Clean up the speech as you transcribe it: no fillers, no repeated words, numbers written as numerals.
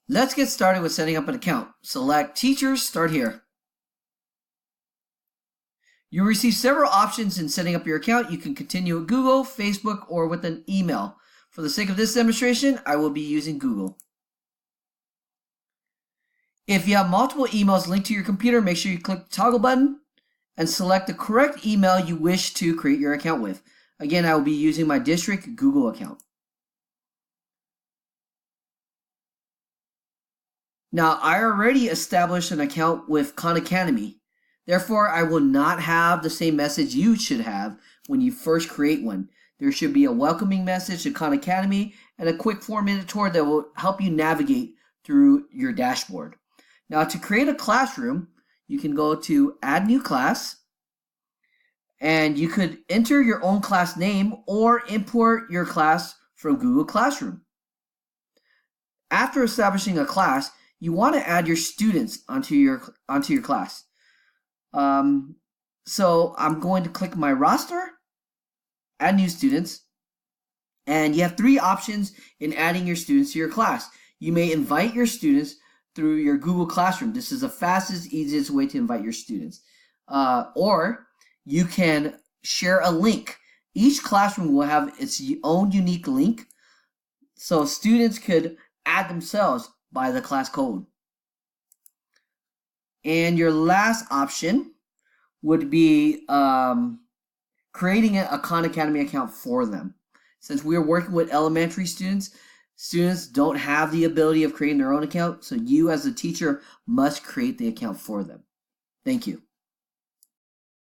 Let's get started with setting up an account. Select Teachers, start here. You'll receive several options in setting up your account. You can continue with Google, Facebook, or with an email. For the sake of this demonstration, I will be using Google. If you have multiple emails linked to your computer, make sure you click the toggle button and select the correct email you wish to create your account with. Again, I will be using my district Google account. Now, I already established an account with Khan Academy. Therefore, I will not have the same message you should have when you first create one. There should be a welcoming message to Khan Academy and a quick 4-minute tour that will help you navigate through your dashboard. Now, to create a classroom, you can go to Add New Class, and you could enter your own class name or import your class from Google Classroom. After establishing a class, you want to add your students onto your class. So I'm going to click my roster, add new students, and you have 3 options in adding your students to your class. You may invite your students through your Google Classroom. This is the fastest, easiest way to invite your students. Or you can share a link. Each classroom will have its own unique link, so students could add themselves by the class code. And your last option would be creating a Khan Academy account for them. Since we are working with elementary students, students don't have the ability of creating their own account, so you as a teacher must create the account for them. Thank you.